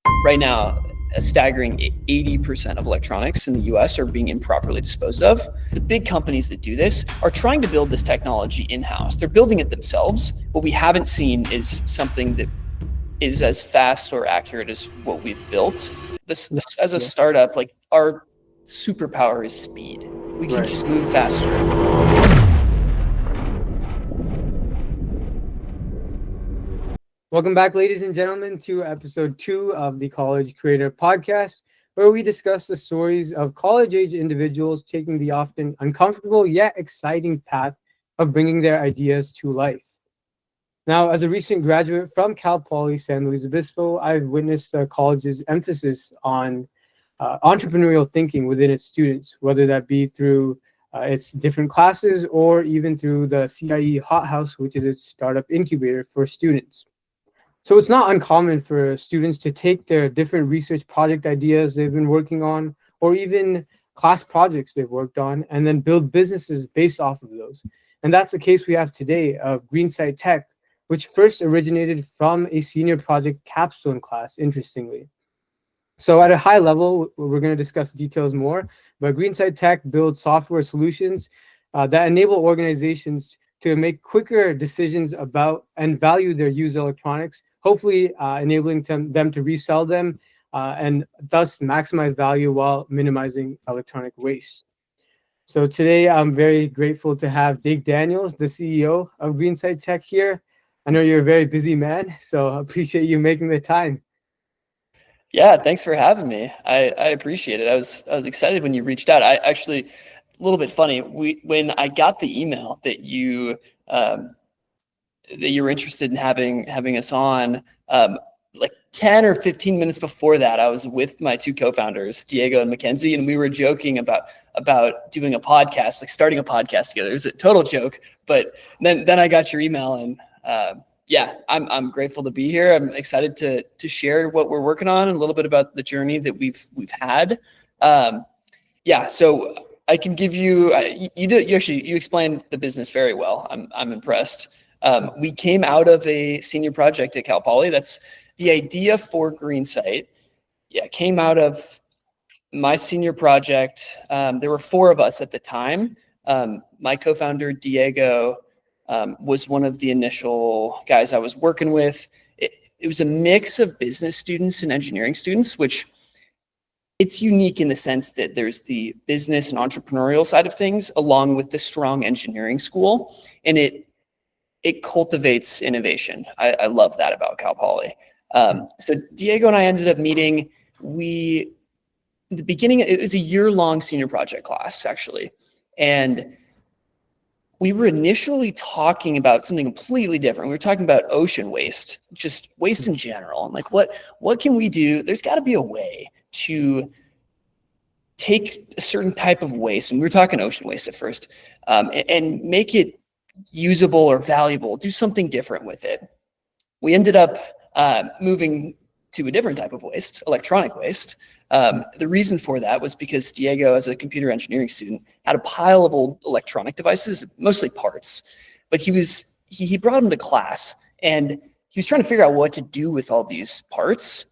Right now, a staggering 80% of electronics in the US are being improperly disposed of. The big companies that do this are trying to build this technology in-house. They're building it themselves. What we haven't seen is something that is as fast or accurate as what we've built. This as a startup, like, our superpower is speed. We can just move faster. Welcome back, ladies and gentlemen, to episode 2 of the College Creator Podcast, where we discuss the stories of college-age individuals taking the often uncomfortable yet exciting path of bringing their ideas to life. Now, as a recent graduate from Cal Poly San Luis Obispo, I've witnessed the college's emphasis on entrepreneurial thinking within its students, whether that be through its different classes or even through the CIE Hothouse, which is its startup incubator for students. So it's not uncommon for students to take their different research project ideas they've been working on, or even class projects they've worked on, and then build businesses based off of those. And that's the case we have today of Greensight Tech, which first originated from a senior project capstone class, interestingly. So at a high level, we're going to discuss details more, but Greensight Tech builds software solutions that enable organizations to make quicker decisions about and value their used electronics, hopefully enabling them to resell them and thus maximize value while minimizing electronic waste. So today, I'm very grateful to have Jake Daniels, the CEO of Greensight Tech here. I know you're a very busy man, so I appreciate you making the time. Yeah, thanks for having me. I appreciate it. I was excited when you reached out. I actually, a little bit funny, when I got the email that you were interested in having us on, like 10 or 15 minutes before that, I was with my two co-founders, Diego and Mackenzie, and we were joking about doing a podcast, like starting a podcast together. It was a total joke, but then I got your email, and yeah, I'm grateful to be here. I'm excited to share what we're working on and a little bit about the journey that we've had. Yeah, so I can give you you explained the business very well. I'm impressed. We came out of a senior project at Cal Poly. That's the idea for Greensight. Yeah, came out of my senior project. There were 4 of us at the time. My co-founder Diego was one of the initial guys I was working with. It was a mix of business students and engineering students, which it's unique in the sense that there's the business and entrepreneurial side of things, along with the strong engineering school, and it cultivates innovation. I love that about Cal Poly. So Diego and I ended up meeting. In the beginning, it was a year-long senior project class, actually, and we were initially talking about something completely different. We were talking about ocean waste, just waste in general. And like, what can we do? There's got to be a way to take a certain type of waste, and we were talking ocean waste at first, and make it usable or valuable, do something different with it. We ended up moving to a different type of waste, electronic waste. The reason for that was because Diego, as a computer engineering student, had a pile of old electronic devices, mostly parts, but he brought them to class, and he was trying to figure out what to do with all these parts.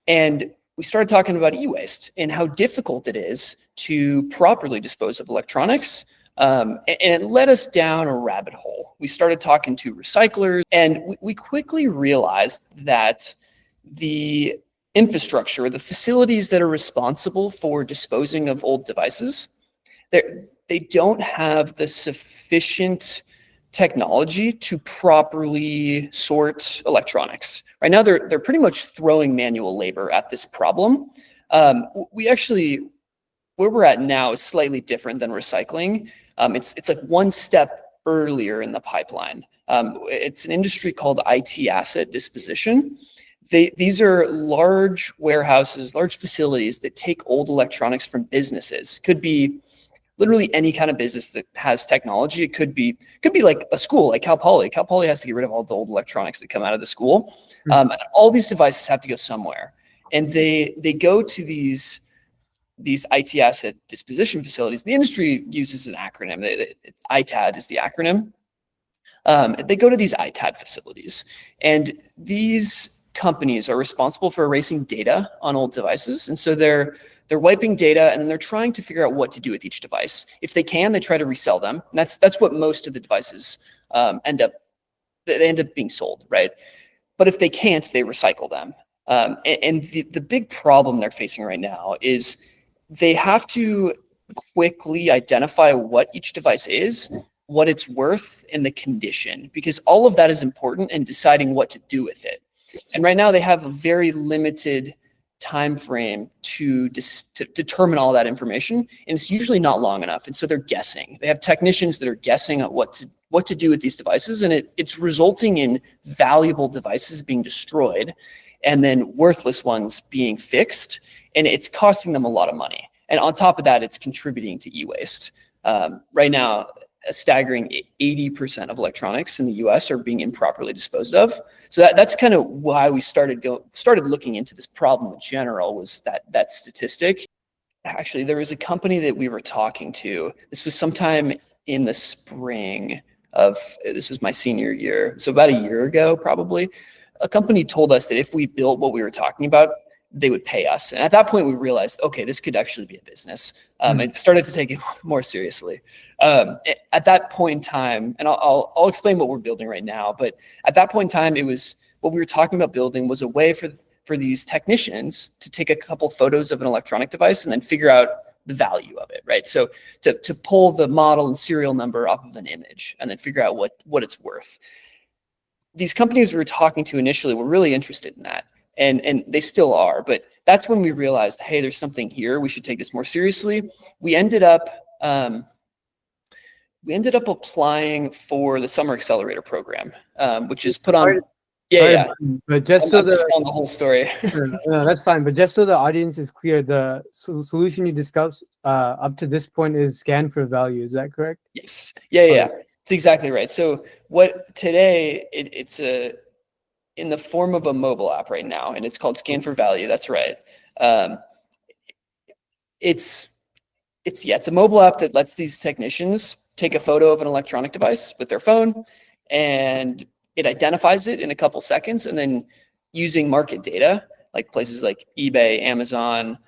And we started talking about e-waste and how difficult it is to properly dispose of electronics. And it led us down a rabbit hole. We started talking to recyclers, and we quickly realized that the infrastructure, the facilities that are responsible for disposing of old devices, they don't have the sufficient technology to properly sort electronics. Right now, they're pretty much throwing manual labor at this problem. We actually, where we're at now is slightly different than recycling. It's like one step earlier in the pipeline. It's an industry called IT asset disposition. These are large warehouses, large facilities that take old electronics from businesses. Could be literally any kind of business that has technology. It could be like a school, like Cal Poly. Cal Poly has to get rid of all the old electronics that come out of the school. All these devices have to go somewhere, and they go to these IT asset disposition facilities. The industry uses an acronym. ITAD is the acronym. They go to these ITAD facilities, and these companies are responsible for erasing data on old devices. And so they're wiping data, and then they're trying to figure out what to do with each device. If they can, they try to resell them. And that's what most of the devices end up being sold, right? But if they can't, they recycle them. And the big problem they're facing right now is they have to quickly identify what each device is, what it's worth, and the condition, because all of that is important in deciding what to do with it. And right now they have a very limited time frame to determine all that information, and it's usually not long enough. And so they're guessing. They have technicians that are guessing at what to do with these devices, and it's resulting in valuable devices being destroyed and then worthless ones being fixed, and it's costing them a lot of money. And on top of that, it's contributing to e-waste. Right now, a staggering 80% of electronics in the US are being improperly disposed of. So that's kind of why we started looking into this problem in general, was that statistic. Actually, there was a company that we were talking to. This was sometime in the spring this was my senior year. So about a year ago, probably. A company told us that if we built what we were talking about, they would pay us. And at that point, we realized, okay, this could actually be a business. I started to take it more seriously. At that point in time, and I'll explain what we're building right now, but at that point in time, it was what we were talking about building was a way for these technicians to take a couple photos of an electronic device and then figure out the value of it, right? So to pull the model and serial number off of an image and then figure out what it's worth. These companies we were talking to initially were really interested in that. And they still are, but that's when we realized, hey, there's something here. We should take this more seriously. We ended up applying for the Summer Accelerator program, which is put on. Yeah. But just I'm just telling the whole story. No, that's fine. But just so the audience is clear, the solution you discussed up to this point is scan for value. Is that correct? Yes. Yeah. It's exactly right. So what today it's in the form of a mobile app right now, and it's called Scan for Value. That's right. It's a mobile app that lets these technicians take a photo of an electronic device with their phone, and it identifies it in a couple seconds, and then using market data, like places like eBay, Amazon,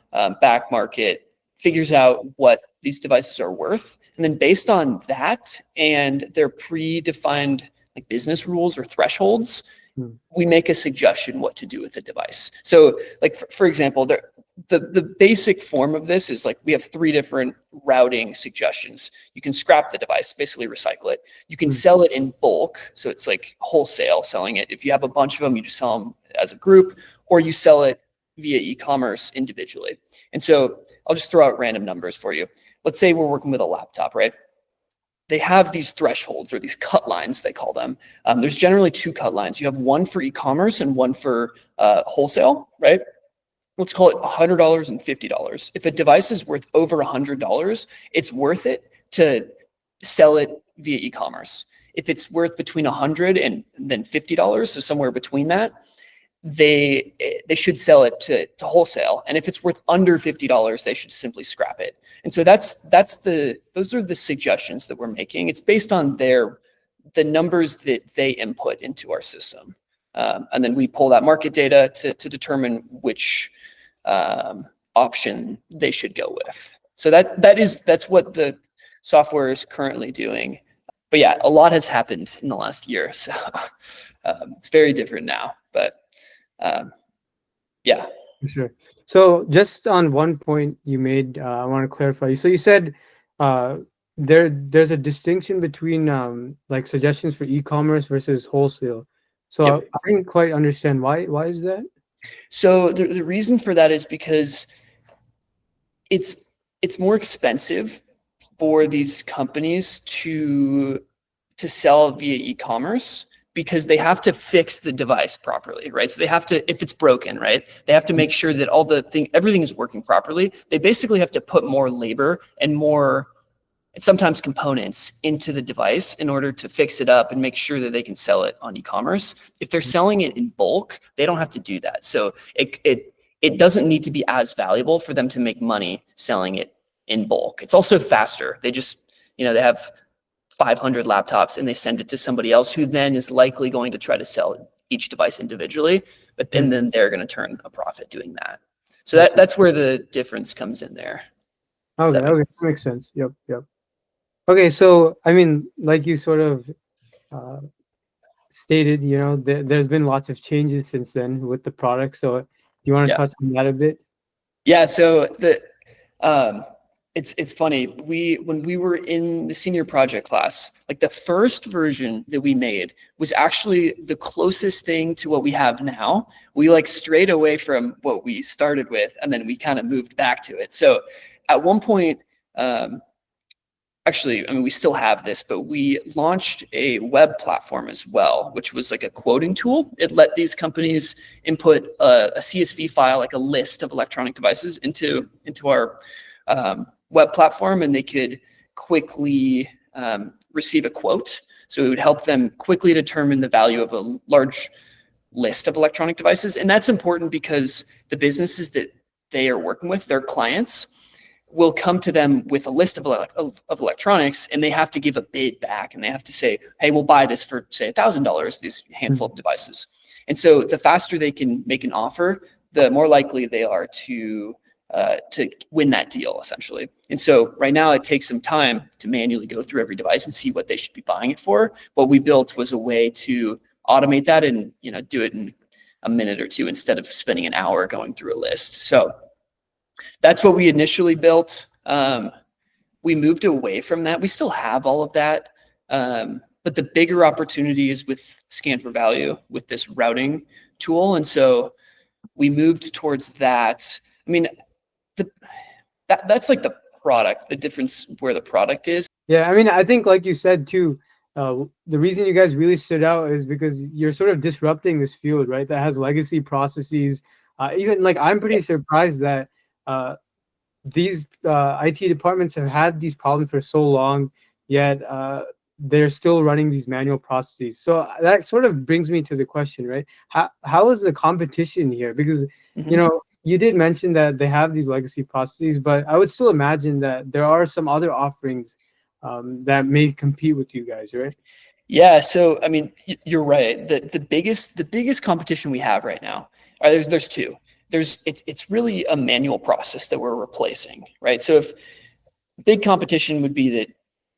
Back Market, figures out what these devices are worth. And then based on that and their predefined like business rules or thresholds, we make a suggestion what to do with the device. So like, for example, the basic form of this is like we have 3 different routing suggestions. You can scrap the device, basically recycle it. You can sell it in bulk. So it's like wholesale selling it. If you have a bunch of them, you just sell them as a group, or you sell it via e-commerce individually. And so I'll just throw out random numbers for you. Let's say we're working with a laptop, right? They have these thresholds, or these cut lines, they call them. There's generally 2 cut lines. You have one for e-commerce and one for wholesale, right? Let's call it $100 and $50. If a device is worth over $100, it's worth it to sell it via e-commerce. If it's worth between $100 and then $50, so somewhere between that, they should sell it to wholesale. And if it's worth under $50, they should simply scrap it. And so those are the suggestions that we're making. It's based on the numbers that they input into our system. And then we pull that market data to determine which option they should go with. So that's what the software is currently doing. But yeah, a lot has happened in the last year. So it's very different now, but yeah. Sure. So just on one point you made, I want to clarify. So you said there's a distinction between like suggestions for e-commerce versus wholesale. So Yep. I didn't quite understand why is that? So the reason for that is because it's more expensive for these companies to sell via e-commerce, because they have to fix the device properly, right? So they have to, if it's broken, right, they have to make sure that everything is working properly. They basically have to put more labor and more, sometimes components into the device in order to fix it up and make sure that they can sell it on e-commerce. If they're selling it in bulk, they don't have to do that. So it doesn't need to be as valuable for them to make money selling it in bulk. It's also faster. They just, they have 500 laptops and they send it to somebody else who then is likely going to try to sell each device individually. but then they're going to turn a profit doing that. So that's where the difference comes in there. Okay, that makes sense. Yep. Okay, so I mean, like you sort of stated, there's been lots of changes since then with the product. So do you want to touch on that a bit? Yeah. So it's funny. When we were in the senior project class, like the first version that we made was actually the closest thing to what we have now. We like strayed away from what we started with, and then we kind of moved back to it. So at one point, actually, I mean, we still have this, but we launched a web platform as well, which was like a quoting tool. It let these companies input a CSV file, like a list of electronic devices into our web platform, and they could quickly receive a quote. So it would help them quickly determine the value of a large list of electronic devices. And that's important because the businesses that they are working with, their clients, will come to them with a list of electronics, and they have to give a bid back, and they have to say, hey, we'll buy this for, say, $1,000, these handful of devices. And so the faster they can make an offer, the more likely they are to win that deal, essentially. And so right now it takes some time to manually go through every device and see what they should be buying it for. What we built was a way to automate that and do it in a minute or two instead of spending an hour going through a list. So that's what we initially built. We moved away from that. We still have all of that. But the bigger opportunity is with Scan for Value, with this routing tool. And so we moved towards that. I mean, that's like the product, the difference where the product is. Yeah, I mean, I think like you said too, the reason you guys really stood out is because you're sort of disrupting this field, right? That has legacy processes. Even like I'm pretty surprised that these IT departments have had these problems for so long, yet they're still running these manual processes. So that sort of brings me to the question, right? How is the competition here? Because you did mention that they have these legacy processes, but I would still imagine that there are some other offerings that may compete with you guys, right? Yeah. So I mean, you're right. The biggest competition we have right now, there's two. It's really a manual process that we're replacing, right? So if big competition would be that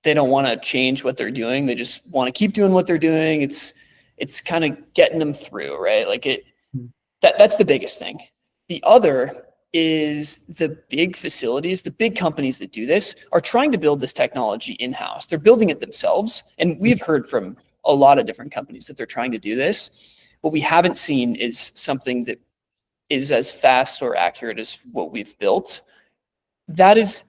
they don't want to change what they're doing, they just want to keep doing what they're doing. It's kind of getting them through, right? Like that's the biggest thing. The other is the big facilities, the big companies that do this are trying to build this technology in-house. They're building it themselves, and we've heard from a lot of different companies that they're trying to do this. What we haven't seen is something that is as fast or accurate as what we've built. That is,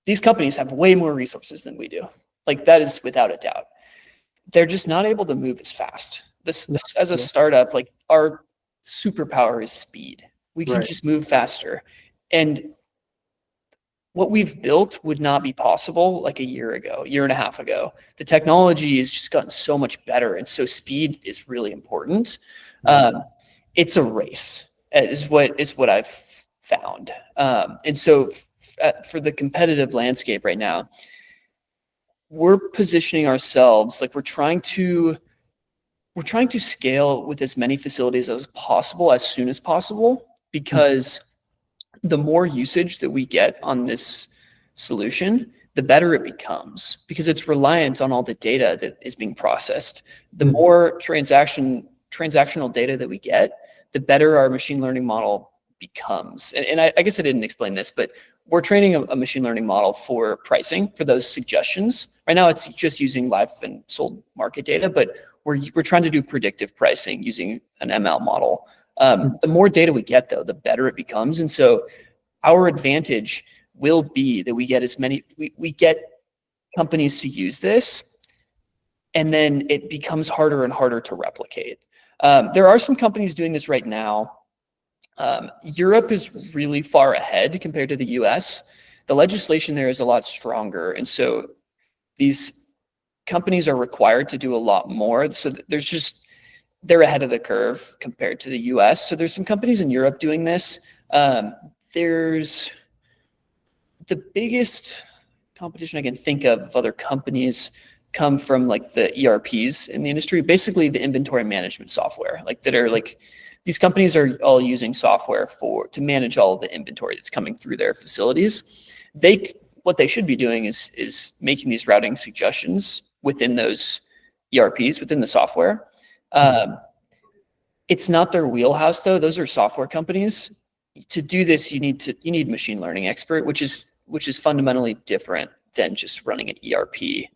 these companies have way more resources than we do. Like that is without a doubt. They're just not able to move as fast. This as a startup, like our superpower is speed. We can just move faster. And what we've built would not be possible like a year and a half ago. The technology has just gotten so much better. And so speed is really important. It's a race is what I've found. And so for the competitive landscape right now, we're positioning ourselves like we're trying to scale with as many facilities as possible as soon as possible, because the more usage that we get on this solution, the better it becomes, because it's reliant on all the data that is being processed. The more transactional data that we get, the better our machine learning model becomes. And I guess I didn't explain this, but we're training a machine learning model for pricing for those suggestions. Right now, it's just using live and sold market data, but we're trying to do predictive pricing using an ML model. The more data we get, though, the better it becomes. And so our advantage will be that we get we get companies to use this, and then it becomes harder and harder to replicate. There are some companies doing this right now. Europe is really far ahead compared to the US. The legislation there is a lot stronger. And so these companies are required to do a lot more. So they're ahead of the curve compared to the US. So there's some companies in Europe doing this. There's the biggest competition I can think of other companies come from like the ERPs in the industry, basically the inventory management software, like that are like these companies are all using software to manage all of the inventory that's coming through their facilities. What they should be doing is making these routing suggestions within those ERPs, within the software. It's not their wheelhouse though. Those are software companies. To do this, you need machine learning expert, which is fundamentally different than just running an ERP.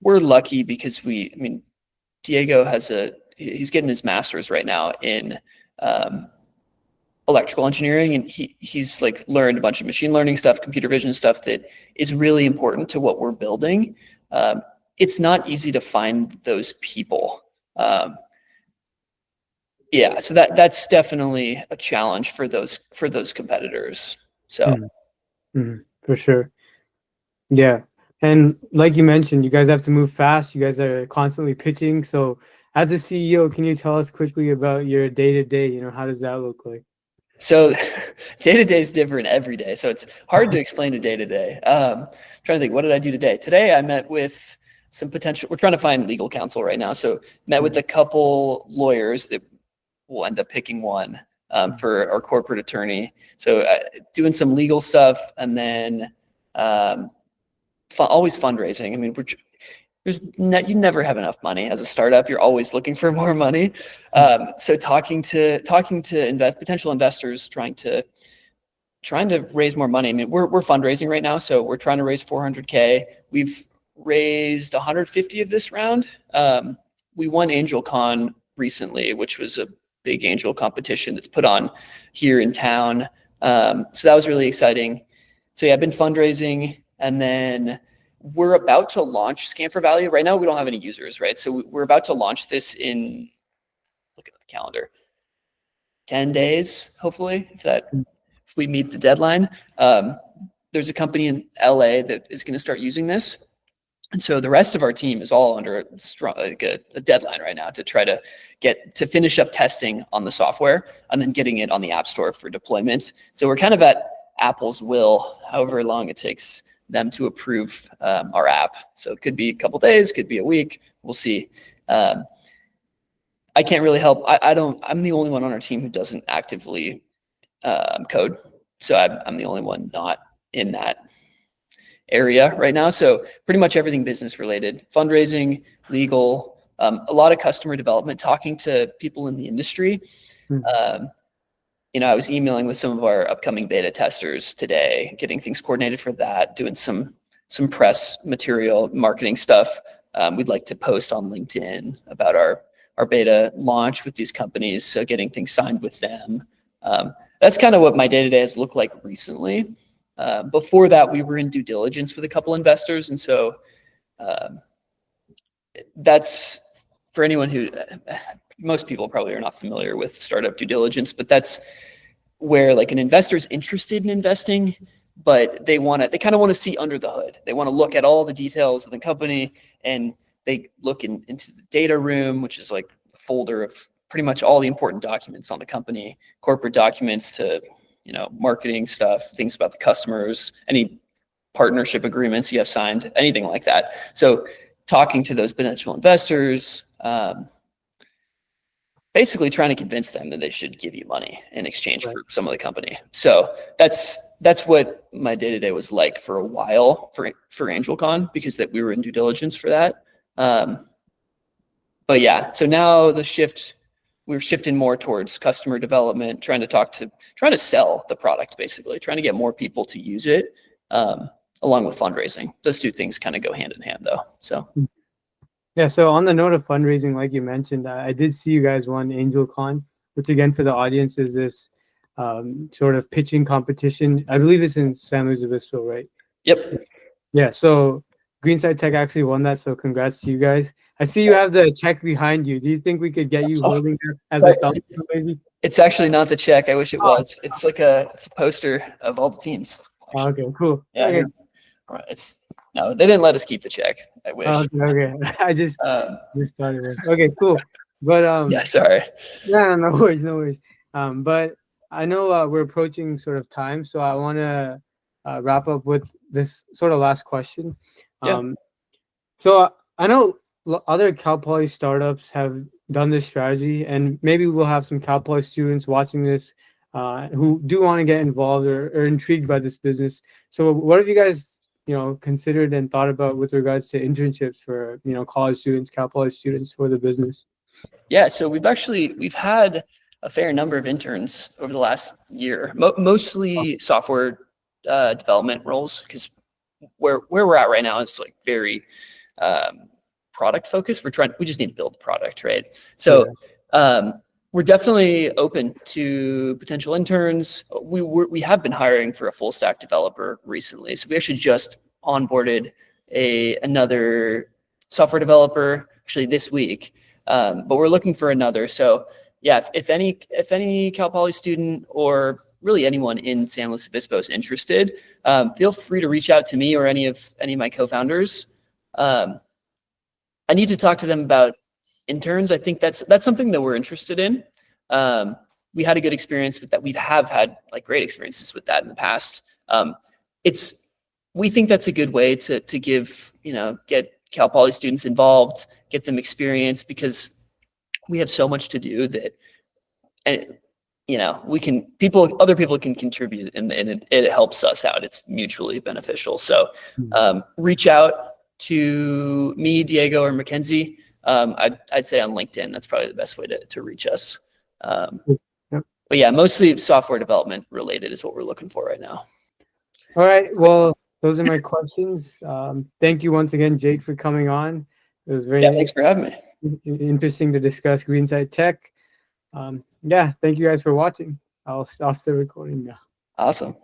We're lucky because Diego he's getting his master's right now in electrical engineering, and he's like learned a bunch of machine learning stuff, computer vision stuff that is really important to what we're building. It's not easy to find those people. So that's definitely a challenge for those competitors. So for sure. Yeah. And like you mentioned, you guys have to move fast. You guys are constantly pitching. So as a CEO, can you tell us quickly about your day-to-day? How does that look like? So day-to-day is different every day. So it's hard to explain a day-to-day. Trying to think, what did I do today? Today I met with some potential, we're trying to find legal counsel right now. So met with a couple lawyers that we'll end up picking one for our corporate attorney. So doing some legal stuff, and then always fundraising. You never have enough money as a startup. You're always looking for more money. So talking to potential investors, trying to raise more money. We're fundraising right now, so we're trying to raise $400K. We've raised 150 of this round. We won AngelCon recently, which was a big angel competition that's put on here in town. So that was really exciting. So yeah, I've been fundraising, and then we're about to launch Scan for Value. Right now, we don't have any users, right? So we're about to launch this in, looking at the calendar, 10 days, hopefully, if we meet the deadline. There's a company in LA that is going to start using this. And so the rest of our team is all under a deadline right now to try to finish up testing on the software and then getting it on the App Store for deployment. So we're kind of at Apple's will, however long it takes them to approve our app. So it could be a couple days, could be a week. We'll see. I can't really help. I'm the only one on our team who doesn't actively code. So I'm the only one not in that area right now. So pretty much everything business related, fundraising, legal, a lot of customer development, talking to people in the industry. I was emailing with some of our upcoming beta testers today, getting things coordinated for that, doing some press material, marketing stuff. We'd like to post on LinkedIn about our beta launch with these companies. So getting things signed with them. That's kind of what my day-to-day has looked like recently. Before that, we were in due diligence with a couple investors. And so that's for anyone who, most people probably are not familiar with startup due diligence, but that's where like an investor is interested in investing, but they kind of want to see under the hood. They want to look at all the details of the company, and they look into the data room, which is like a folder of pretty much all the important documents on the company, corporate documents to, marketing stuff, things about the customers, any partnership agreements you have signed, anything like that. So talking to those potential investors, basically trying to convince them that they should give you money in exchange for some of the company. So that's what my day-to-day was like for a while for AngelCon, because that we were in due diligence for that. But yeah, so now we're shifting more towards customer development, trying to sell the product, basically trying to get more people to use it, along with fundraising. Those two things kind of go hand in hand though. So. Yeah, so on the note of fundraising, like you mentioned, I did see you guys won AngelCon, which again, for the audience, is this sort of pitching competition. I believe it's in San Luis Obispo, right? Yep. Yeah, so Greenside Tech actually won that, so congrats to you guys. I see you have the check behind you. Do you think we could get you holding that as a thumbs up, maybe? It's actually not the check. I wish it was. It's like it's a poster of all the teams. Okay, cool. Yeah. Okay. All right. No, they didn't let us keep the check. I wish. Okay. I just thought it was. Okay, cool. But yeah, sorry. No worries. But I know we're approaching sort of time, so I want to wrap up with this sort of last question. Yeah. So I know other Cal Poly startups have done this strategy, and maybe we'll have some Cal Poly students watching this who do want to get involved or intrigued by this business. So what have you guys, considered and thought about with regards to internships for, college students, Cal Poly students for the business? Yeah, so we've had a fair number of interns over the last year, mostly software development roles, because where we're at right now is like very product focused. We just need to build a product, right? So we're definitely open to potential interns. We have been hiring for a full stack developer recently, so we actually just onboarded another software developer actually this week. But we're looking for another. So yeah, if any Cal Poly student or really anyone in San Luis Obispo is interested, feel free to reach out to me or any of my co-founders. I need to talk to them about interns. I think that's something that we're interested in. We had a good experience with that. We have had like great experiences with that in the past. We think that's a good way to give, get Cal Poly students involved, get them experience, because we have so much to do that, and other people can contribute, and it helps us out. It's mutually beneficial. So reach out to me, Diego, or Mackenzie. I'd say on LinkedIn, that's probably the best way to reach us. But yeah, mostly software development related is what we're looking for right now. All right. Well, those are my questions. Thank you once again, Jake, for coming on. It was very thanks for having me. Interesting to discuss Greenside Tech. Thank you guys for watching. I'll stop the recording now. Awesome.